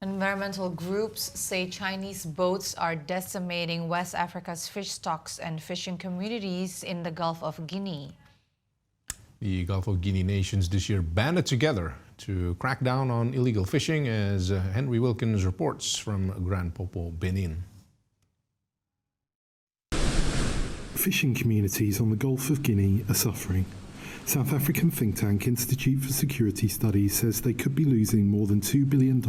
Environmental groups say Chinese boats are decimating West Africa's fish stocks and fishing communities in the Gulf of Guinea. The Gulf of Guinea nations this year banded together to crack down on illegal fishing, as Henry Wilkins reports from Grand Popo, Benin. Fishing communities on the Gulf of Guinea are suffering. South African think tank Institute for Security Studies says they could be losing more than $2 billion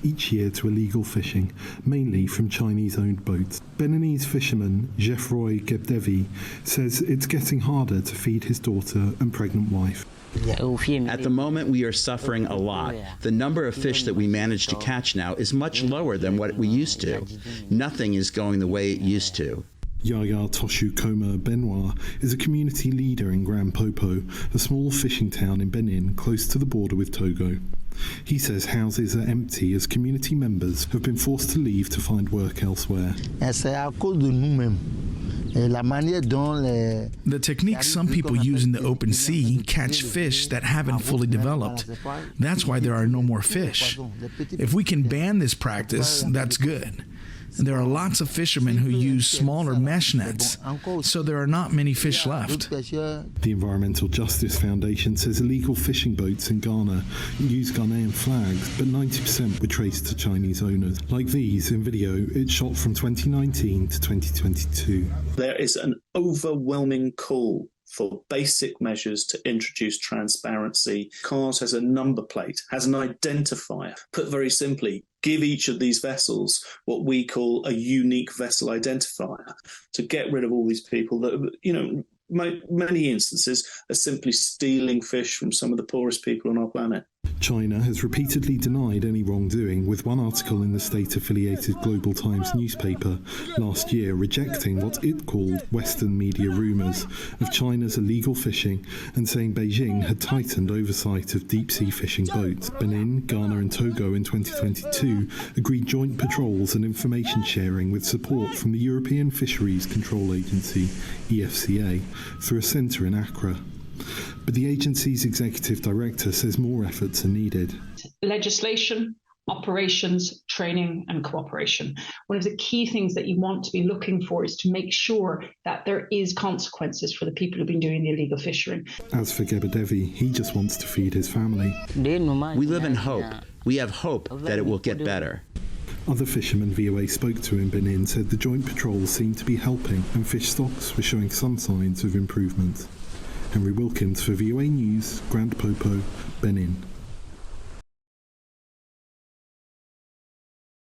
each year to illegal fishing, mainly from Chinese-owned boats. Beninese fisherman Geoffroy Gebdevi says it's getting harder to feed his daughter and pregnant wife. At the moment, we are suffering a lot. The number of fish that we manage to catch now is much lower than what we used to. Nothing is going the way it used to. Yaya Toshu Koma Benoit is a community leader in Grand Popo, a small fishing town in Benin close to the border with Togo. He says houses are empty as community members have been forced to leave to find work elsewhere. The techniques some people use in the open sea catch fish that haven't fully developed. That's why there are no more fish. If we can ban this practice, that's good. There are lots of fishermen who use smaller mesh nets, so there are not many fish left. The Environmental Justice Foundation says illegal fishing boats in Ghana use Ghanaian flags, but 90% were traced to Chinese owners. Like these in video, it's shot from 2019 to 2022. There is an overwhelming call for basic measures to introduce transparency. Cars has a number plate, has an identifier. Put very simply, give each of these vessels what we call a unique vessel identifier to get rid of all these people that, many instances are simply stealing fish from some of the poorest people on our planet. China has repeatedly denied any wrongdoing, with one article in the state-affiliated Global Times newspaper last year rejecting what it called Western media rumours of China's illegal fishing and saying Beijing had tightened oversight of deep-sea fishing boats. Benin, Ghana and Togo in 2022 agreed joint patrols and information sharing with support from the European Fisheries Control Agency, EFCA, through a centre in Accra. But the agency's executive director says more efforts are needed. Legislation, operations, training and cooperation. One of the key things that you want to be looking for is to make sure that there is consequences for the people who've been doing the illegal fishing. As for Gebedevi, he just wants to feed his family. We live in hope. We have hope that it will get better. Other fishermen VOA spoke to in Benin said the joint patrols seemed to be helping and fish stocks were showing some signs of improvement. Henry Wilkins for VOA News, Grand Popo, Benin.